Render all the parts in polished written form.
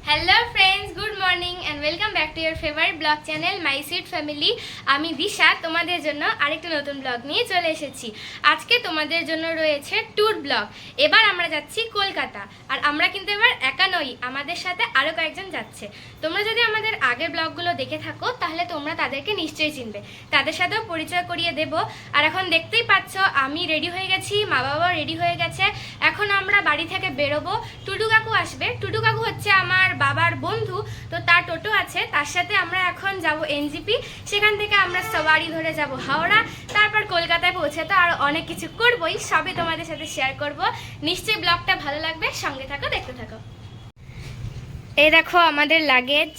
Hello friends good morning and welcome back to your favourite blog channel my sweet family. আমি দিশা তোমাদের জন্য আরেকটা নতুন ব্লগ নিয়ে চলে এসেছি। আজকে তোমাদের জন্য রয়েছে ট্যুর ব্লগ। এবার আমরা যাচ্ছি কলকাতা, আর আমরা কিন্তু এবার একা নই, আমাদের সাথে আরও কয়েকজন যাচ্ছে। তোমরা যদি আমাদের আগের ব্লগগুলো দেখে থাকো তাহলে তোমরা তাদেরকে নিশ্চয়ই চিনবে, তাদের সাথেও পরিচয় করিয়ে দেব। আর এখন দেখতেই পাচ্ছ আমি রেডি হয়ে গেছি, মা বাবাও রেডি হয়ে গেছে। এখন আমরা বাড়ি থেকে বেরোবো। টুডু কাকু আসবে। টুডু কাকু হচ্ছে আমার বাবার বন্ধু, তো তার টোটো আছে, তার সাথে আমরা এখন যাব এনজিপি। সেখান থেকে আমরা সওয়ারি ধরে যাব হাওড়া, তারপর কলকাতায় পৌঁছে তো আর অনেক কিছু করবই, সবই তোমাদের সাথে শেয়ার করব। নিশ্চয়ই ব্লগটা ভালো লাগবে, সঙ্গে থাকো, দেখতে থাকো। এই দেখো আমাদের লাগেজ।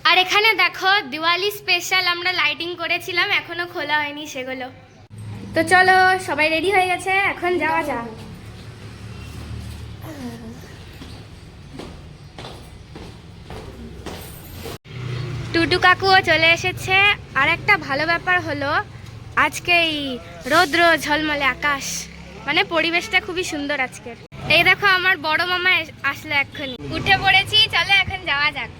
আর এখানে দেখো দিওয়ালি স্পেশাল আমরা লাইটিং করেছিলাম, এখনো খোলা হয়নি সেগুলো। তো চলো, সবাই রেডি হয়ে গেছে, এখন যাওয়া যাক। টুটু কাকুও চলে এসেছে। আর একটা ভালো ব্যাপার হলো আজকে এই রৌদ্র ঝলমলে আকাশ, মানে পরিবেশটা খুবই সুন্দর আজকের। এই দেখো আমার বড় মামা আসলো এক্ষুনি, উঠে পড়েছি, চলো এখন যাওয়া যাক।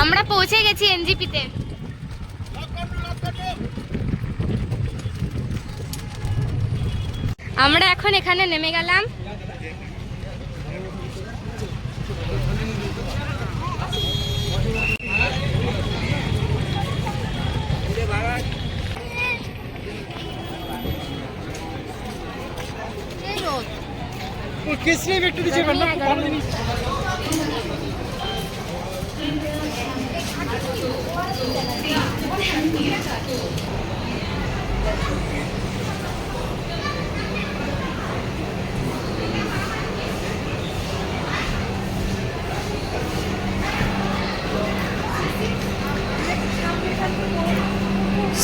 আমরা পৌঁছে গেছি এনজিপিতে। আমরা এখন এখানে নেমে গেলাম।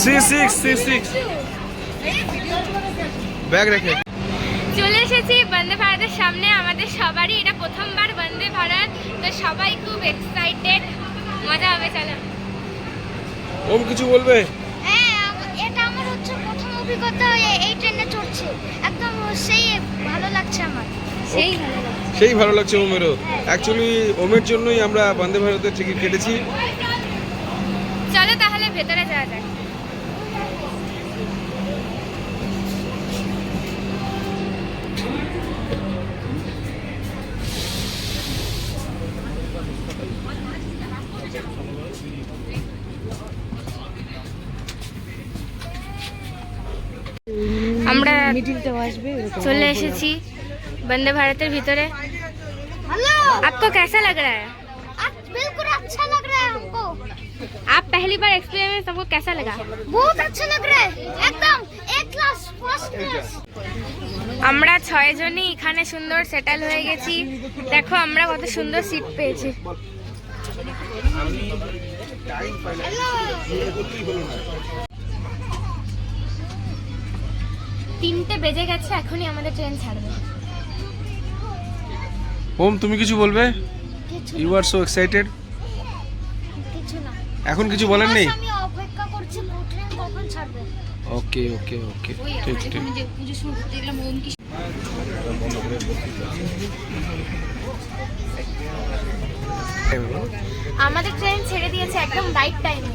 C6 ব্যাগ রেখে চলে এসেছি বন্দে ভারতের সামনে। আমাদের সবারই এটা প্রথমবার বন্দে ভারত, তো সবাই খুব এক্সাইটেড, মজা হবে। চলো। ওম কিছু বলবে? হ্যাঁ, এটা আমার হচ্ছে প্রথম অভিজ্ঞতা এই ট্রেনে চড়ছে। একদম সেই ভালো লাগছে আমার, সেই ভালো লাগছে ওমেরও। অ্যাকচুয়ালি ওমের জন্যই আমরা বন্দে ভারতের টিকিট কেটেছি। চলো তাহলে ভেতরে যাওয়া যাক। আমরা চলে এসেছি বন্দে ভারতের ভিতরে। हेलो, आपको कैसा लग रहा है? बिल्कुल अच्छा लग रहा है हमको। आप पहली बार एक्सपीरियंस, आपको कैसा लगा? बहुत अच्छा लग रहा है, एकदम ए क्लास, फर्स्ट क्लास। আমরা 6 জনই এখানে সুন্দর সেটেল হয়ে গেছি। দেখো আমরা কত সুন্দর সিট পেয়েছি। তিনটে বেজে গেছে, এখনই আমাদের ট্রেন ছাড়বে। ওম তুমি কিছু বলবে? You are so excited. কিছু না, এখন কিছু বলেন নেই? আমি অপেক্ষা করছি ট্রেন কখন ছাড়বে। ওকে ওকে ওকে, ঠিক ঠিক। আমাদের ট্রেন ছেড়ে দিয়েছে একদম রাইট টাইমে।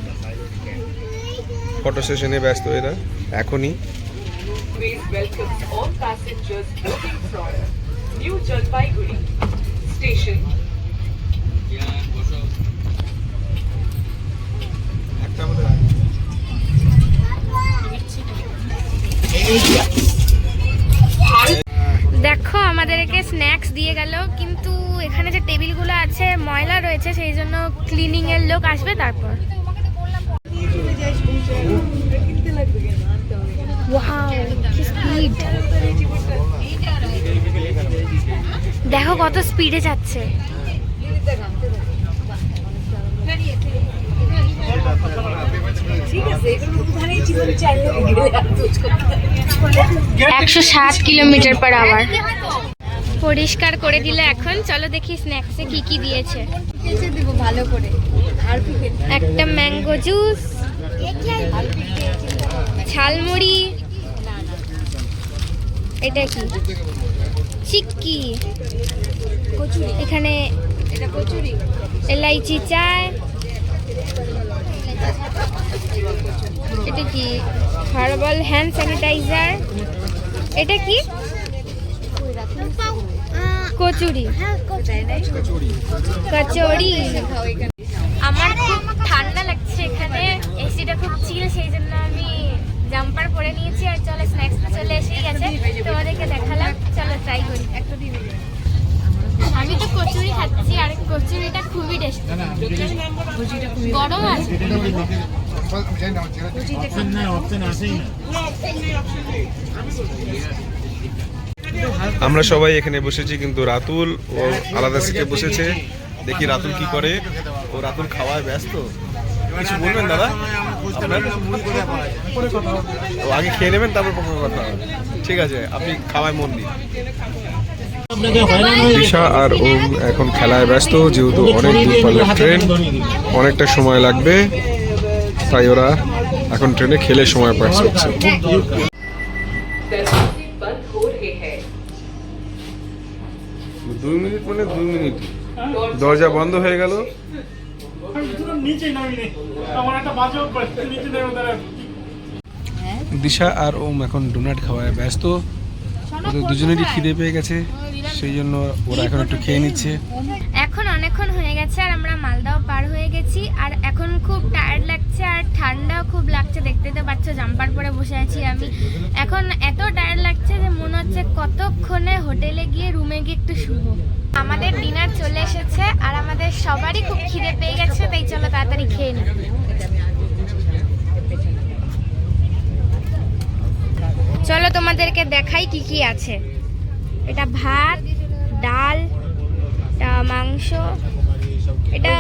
ফটো সেশনে ব্যস্ত এরা এখনই। Railways welcomes all passengers boarding from New Jalpaiguri station. দেখো আমাদেরকে স্ন্যাক্স দিয়ে গেল, কিন্তু এখানে যে টেবিলগুলো আছে ময়লা রয়েছে, সেই জন্য ক্লিনিং এর লোক আসবে তারপর। ওয়াও কি স্পিড, দেখো কত স্পিডে যাচ্ছে। 160 km/h পরিষ্কার করে দিলে। এখন চলো দেখি স্ন্যাক্সে কি কি দিয়েছে। ভালো করে একটা ম্যাঙ্গো জুস, ঝালমুড়ি, এটা কি চিক্কি, এখানে এলাইচি চায়, এটা কি হার্বাল হ্যান্ড স্যানিটাইজার, এটা কি কচুরি, কচুরি। আমার খুব ঠান্ডা লাগছে এখানে, এসিটা খুব চিল, সেই জন্য আমি জাম্পার পরে নিয়েছি। আর চলো স্ন্যাক্সটা চলে এসেই গেছে, তোমাদেরকে দেখালাম, চলো ট্রাই করি। আমি তো কচুরি খাচ্ছি, আর কচুরিটা খুবই টেস্টি, গরম আছে। আমরা সবাই এখানে বসেছি, কিন্তু রাতুল ও আলাদা সিটে বসেছে। দেখি রাতুল কি করে। ও রাতুল খাওয়ায় ব্যস্ত। কিছু বলবেন দাদা? আপনার ও আগে খেয়ে নেবেন, তারপর পরে কথা হবে। ঠিক আছে, আপনি খাওয়ায় মন দিন। দিশা আর ওম এখন খেলায় ব্যস্ত, যেহেতু অনেক দূরপাল্লার ট্রেন, অনেকটা সময় লাগবে, তাই ওরা এখন ট্রেনে খেলে সময় পাস করছে। दरवाजे बंद हो रहे हैं 2 মিনিট মানে 2 মিনিট দরজা বন্ধ হয়ে গেল। দিশা আর ওম এখন ডোনাট খাওয়ায় ব্যস্ত। ওদের দুজনেরই খিদে পেয়ে গেছে, সেই জন্য ওরা এখন একটু খেয়ে নিচ্ছে। এখন অনেকক্ষণ হয়ে গেছে আর আমরা মালদাও পার হয়ে গেছি, আর এখন খুব টায়ার্ড লাগছে আর ঠান্ডাও খুব লাগছে। দেখতে তো পাচ্ছ জাম্পার পরে বসে আছি আমি। এখন এত টায়ার্ড লাগছে যে মনে হচ্ছে কতক্ষণে হোটেলে গিয়ে রুমে গিয়ে একটু শুবো। আমাদের ডিনার চলে এসেছে আর আমাদের সবারই খুব খিদে পেয়ে গেছে, তাই চলো তাড়াতাড়ি খেয়ে নিই। চলো তোমাদেরকে দেখাই কি কি আছে। এটা ভাত, ডাল, এটা মাংস, এটা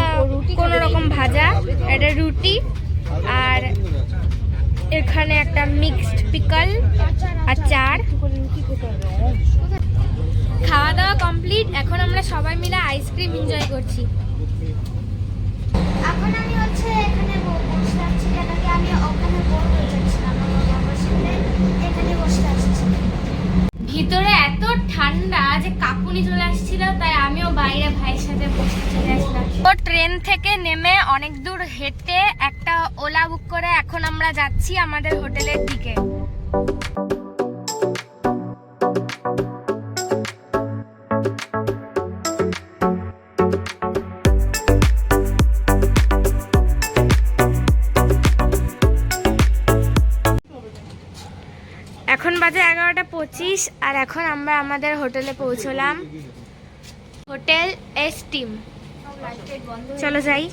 কোনো রকম ভাজা, এটা রুটি, আর এখানে একটা মিক্সড পিকল, আচার। খাওয়া দাওয়া কমপ্লিট, এখন আমরা সবাই মিলে আইসক্রিম এনজয় করছি। এখন আমি হচ্ছে এখানে বসে আছি, কেন কি আমি ওখানে বোর হয়ে যাচ্ছিলাম, আমার বাবার সাথে এখানে বসে আসছি। ভিতরে এত ঠান্ডা যে কাঁপুনি চলে আসছিল, তাই আমিও বাইরে ভাইয়ের সাথে বসে চলে আসলাম। তো ট্রেন থেকে নেমে অনেক দূর হেঁটে একটা ওলা বুক করে এখন আমরা যাচ্ছি আমাদের হোটেলের দিকে। এখন বাজে 11:25 আর এখন আমরা আমাদের হোটেলে পৌঁছলাম, হোটেল এস্টিম। চলো যাই।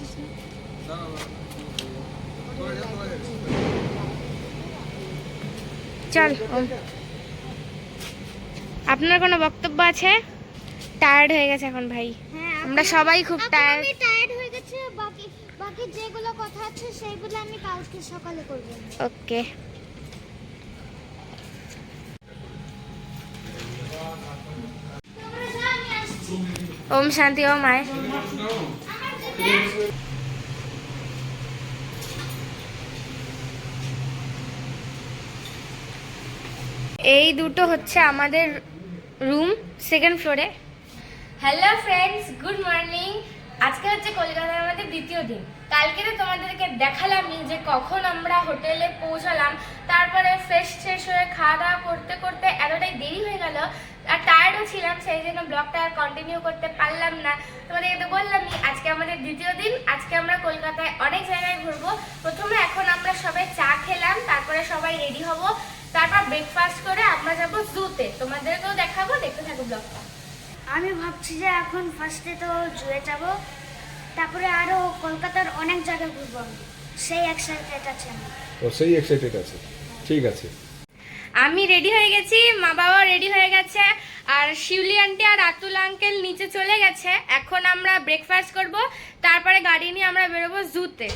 চল, আপনার কোনো বক্তব্য আছে? টায়ার্ড হয়ে গেছে এখন ভাই, আমরা সবাই খুব টায়ার্ড। আমি টায়ার্ড হয়ে গেছে, বাকি যেগুলো কথা আছে সেইগুলো আমি কালকে সকালে করব। ওকে। ওম শান্তি, ওম আয়। এই দুটো হচ্ছে আমাদের রুম, সেকেন্ড ফ্লোরে। Hello friends, good morning. আজকে হচ্ছে কলকাতার আমাদের দ্বিতীয় দিন। কালকে তো তোমাদেরকে দেখালামই যে কখন আমরা হোটেলে পৌঁছালাম, তারপরে ফ্রেশ হয়ে খাওয়া দাওয়া করতে করতে এতটাই দেরি হয়ে গেল, আর টায়ার্ডও ছিলাম, সেই জন্য ব্লগটা আর কন্টিনিউ করতে পারলাম না। তোমাদেরকে তো বললামই আজকে আমাদের দ্বিতীয় দিন। আজকে আমরা কলকাতায় অনেক জায়গায় ঘুরবো। প্রথমে এখন আমরা সবাই চা খেলাম, তারপরে সবাই রেডি হব, তারপর ব্রেকফাস্ট করে আমরা যাব জুতে। তোমাদেরকেও দেখাবো, দেখতে থাকো ব্লগটা। আমি ভাবছি যে এখন ফার্স্টে তো জুয়ে যাব, তারপরে আরো কলকাতার অনেক জায়গা ঘুরবো। সেই এক্সাইটেড আছে আমি। ও সেই এক্সাইটেড আছে, ঠিক আছে। আমি রেডি হয়ে গেছি, মা বাবাও রেডি হয়ে গেছে, আর শিউলি আন্টি আর রাতুল আঙ্কেল নিচে চলে গেছে। এখন আমরা ব্রেকফাস্ট করব, তারপরে গাড়ি নিয়ে আমরা বেরোবো জুতে।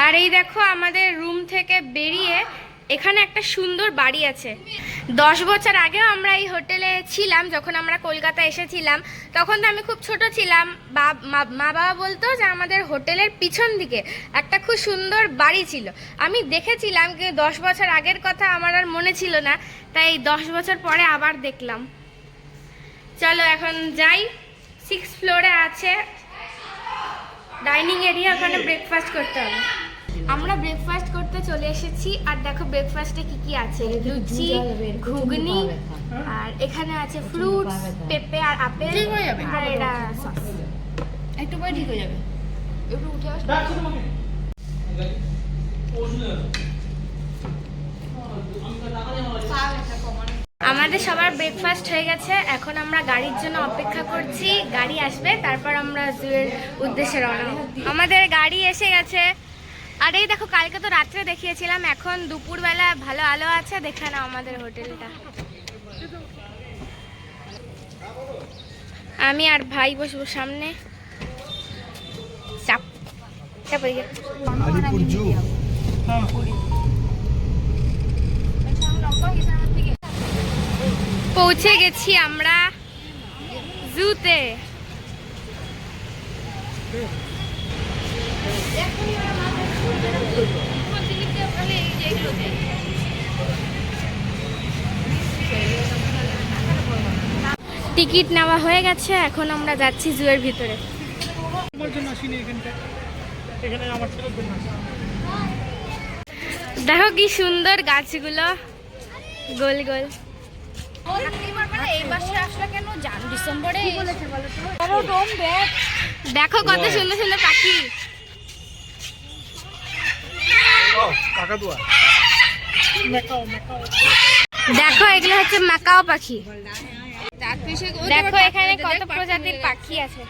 আর এই দেখো আমাদের রুম থেকে বেরিয়ে এখানে একটা সুন্দর বাড়ি আছে। 10 বছর আগেও আমরা এই হোটেলে ছিলাম, যখন আমরা কলকাতা এসেছিলাম তখন তো আমি খুব ছোট ছিলাম। মা বাবা বলতো যে আমাদের হোটেলের পিছন দিকে একটা খুব সুন্দর বাড়ি ছিল। আমি দেখেছিলাম কিন্তু 10 বছর আগের কথা আমার আর মনে ছিল না, তাই 10 বছর পরে আবার দেখলাম। চলো এখন যাই। 6 ফ্লোরে আছে ডাইনিং এরিয়া, ওখানে ব্রেকফাস্ট করতে হবে। আমরা ব্রেকফাস্ট করতে চলে এসেছি। আর দেখো ব্রেকফাস্টে কি কি আছে, লুচি, ঘুগনি, আর এখানে আছে ফ্রুটস, পেঁপে আর আপেল, আর এটা সস। একটু পরে ঠিক হয়ে যাবে, একটু উঠে আসো। আমাদের সবার ব্রেকফাস্ট হয়ে গেছে, এখন আমরা গাড়ির জন্য অপেক্ষা করছি। গাড়ি আসবে, তারপর আমরা জুয়ের উদ্দেশ্যে রওনা হব। আমাদের গাড়ি এসে গেছে। আর এই দেখো, কালকে তো রাত্রে দেখিয়েছিলাম, এখন দুপুরবেলা ভালো আলো আছে। দেখে নাও আমাদের হোটেলটা। আমি আর ভাই বসবো সামনে। চাপ চাপ হয়ে গেছে। পৌঁছে গেছি আমরা জুতে। টিকিট নেওয়া হয়ে গেছে, এখন আমরা যাচ্ছি জুয়ের ভিতরে। দেখো কি সুন্দর গাছগুলো, গোল গোল। দেখো কত সুন্দর সুন্দর পাখি। দেখো এগুলো হচ্ছে ম্যাকাও পাখি। দেখো এখানে কত প্রজাতির পাখি আছে।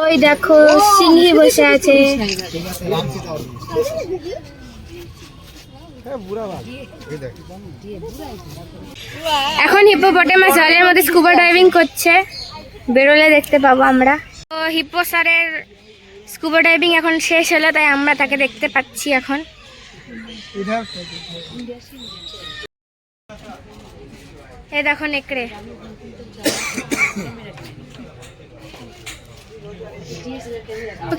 ওই দেখো সিংহী বসে আছে। এখন হিপোপটেমাস জলের মধ্যে স্কুবা ডাইভিং করছে, বেরোলে দেখতে পাবো আমরা। তো হিপো স্যারের স্কুবা ডাইভিং এখন শেষ হলো, তাই আমরা তাকে দেখতে পাচ্ছি এখন। এই দেখো নেকড়ে।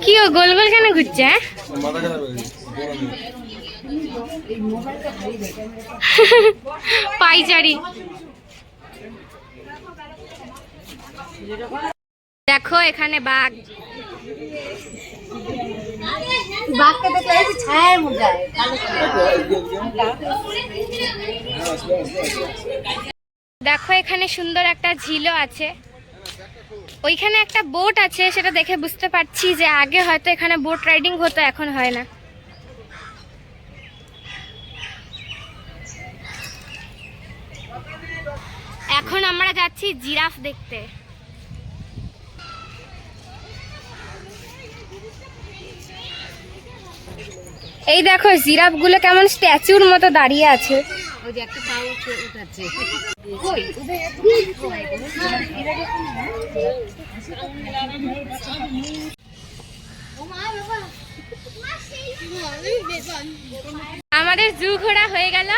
কি ও গোল গোল কেন ঘুরছে? পাইচারি। দেখো এখানে বাঘ। বাঘকে দেখলে এই যে ছায়ার মধ্যে দেখো এখানে সুন্দর একটা ঝিলও আছে। ওইখানে একটা বোট আছে, সেটা দেখে বুঝতে পারছি যে আগে হয়তো এখানে বোট রাইডিং হতো, এখন হয় না। এখন আমরা যাচ্ছি জিরাফ দেখতে। এই দেখো জিরাফ গুলো কেমন স্ট্যাচুর মতো দাঁড়িয়ে আছে। ওই যে একটা পা উঠাচ্ছে। আমাদের জু ঘোরা হয়ে গেল।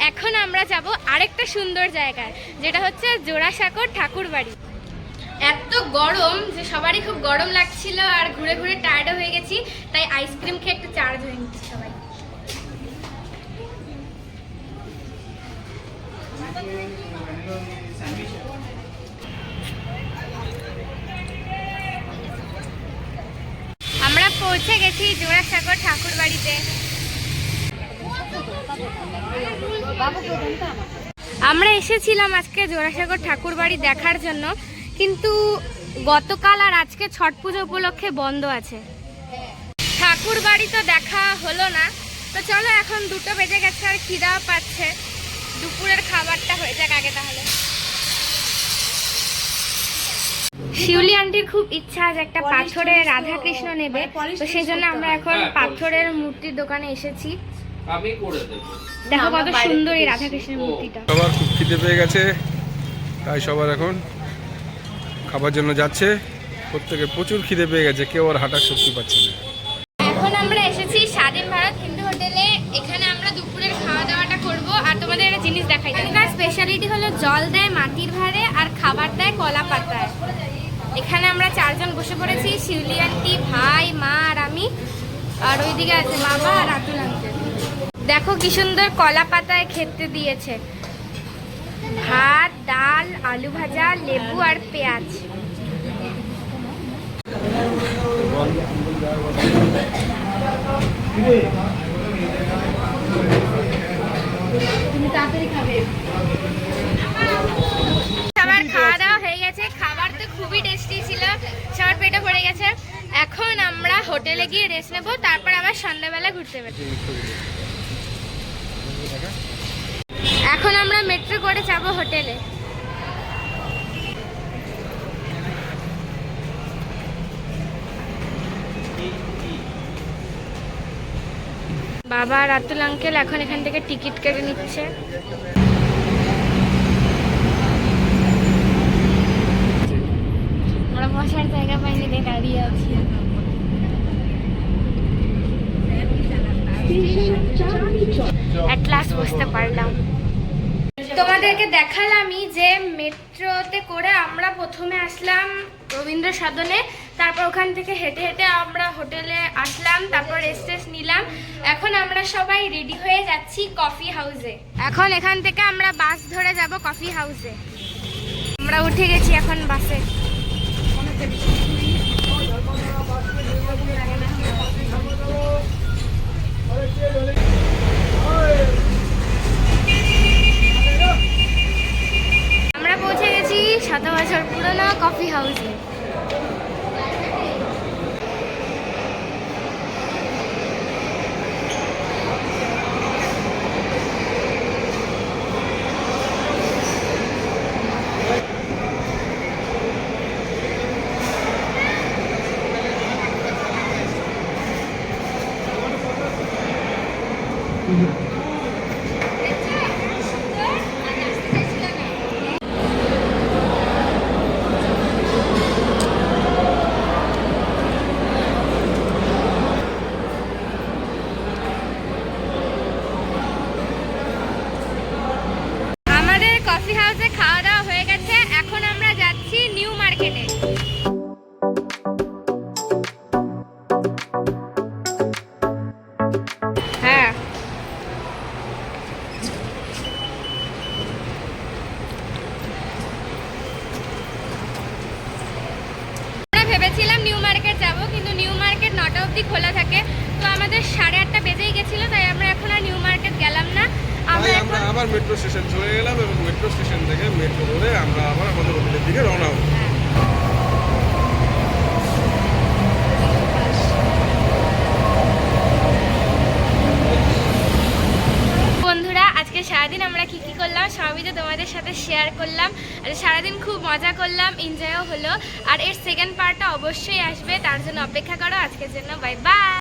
এখন আমরা যাব আরেকটা সুন্দর জায়গায়, যেটা হচ্ছে জোড়াসাঁকোর ঠাকুরবাড়ি। এত গরম যে সবারই খুব গরম লাগছিল, আর ঘুরে ঘুরে টায়ার্ডও হয়ে গেছি, তাই আইসক্রিম খেয়ে একটু চার্জ হয়ে নিচ্ছি সবাই। আমরা পৌঁছে গেছি জোড়াসাঁকোর ঠাকুরবাড়িতে। আমরা এসেছিলাম আজকে জোড়াসাঁকোর ঠাকুরবাড়ি দেখার জন্য, কিন্তু গতকাল আর আজকে ছট পুজো উপলক্ষে বন্ধ আছে। ঠাকুরবাড়ি তো দেখা হলো না, তো চলো এখন 2টো বেজে গেছে আর খিদাও পাচ্ছে, দুপুরের খাবারটা হয়ে যাক আগে তাহলে। শিউলি আন্টির খুব ইচ্ছা আছে একটা পাথরের রাধা কৃষ্ণ নেবে, তো সেই জন্য আমরা এখন পাথরের মূর্তির দোকানে এসেছি। আমি করে দেবো। দেখো কত সুন্দর এই রাধা কৃষ্ণের মূর্তিটা। সবার খুব খিদে পেয়ে গেছে, তাই সবার এখন খাবার জন্য যাচ্ছে। প্রত্যেকের প্রচুর খিদে পেয়ে গেছে, কেউ আর হাঁটার শক্তি পাচ্ছে না। এখন আমরা এসেছি স্বাধীন ভারত হিন্দু হোটেলে। এখানে আমরা দুপুরের খাওয়া দাওয়াটা করব আর তোমাদের একটা জিনিস দেখাই। এখানকার স্পেশালিটি হলো জল দেয় মাটির ভাঁড়ে আর খাবার দেয় কলা পাতায়। এখানে আমরা 4 জন বসে পড়েছি, শিউলি আন্টি, ভাই, মা আর আমি। আর ওইদিকে আছে বাবা আর রাতুল আঙ্কেল। দেখো কি সুন্দর কলা পাতায় খেতে দিয়েছে, ভাত, ডাল, আলু ভাজা, লেবু আর পেঁয়াজ। সবার খাওয়া দাওয়া হয়ে গেছে, খাবার তো খুবই টেস্টি ছিল, সবার পেটে ভরে গেছে। এখন আমরা হোটেলে গিয়ে রেস্ট নেবো, তারপর আবার সন্ধ্যাবেলা ঘুরতে বেরোবো। এখন আমরা মেট্রো করে যাবো হোটেলে। বাবা রাতুল আঙ্কেল এখন এখান থেকে টিকিট কেটে নিচ্ছে। আমরা বসার জায়গা পাইনি, তাই দাঁড়িয়ে আছি। অ্যাট লাস্ট বসতে পারলাম। তোমাদেরকে দেখালামই যে মেট্রোতে করে আমরা প্রথমে আসলাম রবীন্দ্র সদনে, তারপর ওখান থেকে হেঁটে হেঁটে আমরা হোটেলে আসলাম, তারপর রেস্ট নিলাম। এখন আমরা সবাই রেডি হয়ে যাচ্ছি কফি হাউসে। এখন এখান থেকে আমরা বাস ধরে যাব কফি হাউসে। আমরা উঠে গেছি এখন বাসে। আমরা পৌঁছে গেছি 7 বছর পুরনো কফি হাউসে। আমাদের কফি হাউসে খাওয়া দাওয়া হয়ে গেছে, এখন আমরা যাচ্ছি নিউ মার্কেটে। হ্যাঁ, আমরা ভেবেছিলাম নিউ মার্কেট যাব, কিন্তু নিউ মার্কেট 9টা অবধি খোলা থাকে, তো আমাদের 8:30 বেজেই গেছিল, তাই আমরা এখন আর নিউ মার্কেট গেলাম না। আমরা আমরা আবার মেট্রো স্টেশন চলে গেলাম এবং মেট্রো স্টেশন থেকে মেট্রো ধরে আমরা আবার আমাদের হোটেলের দিকে রওনা হব। বন্ধুরা, আজকে সারাদিন আমরা কি কি করলাম সবই তো তোমাদের সাথে শেয়ার করলাম। আর সারাদিন খুব মজা করলাম, এনজয়ও হলো। আর এর সেকেন্ড পার্টটা অবশ্যই আসবে, তার জন্য অপেক্ষা করো। আজকের জন্য বাই বাই।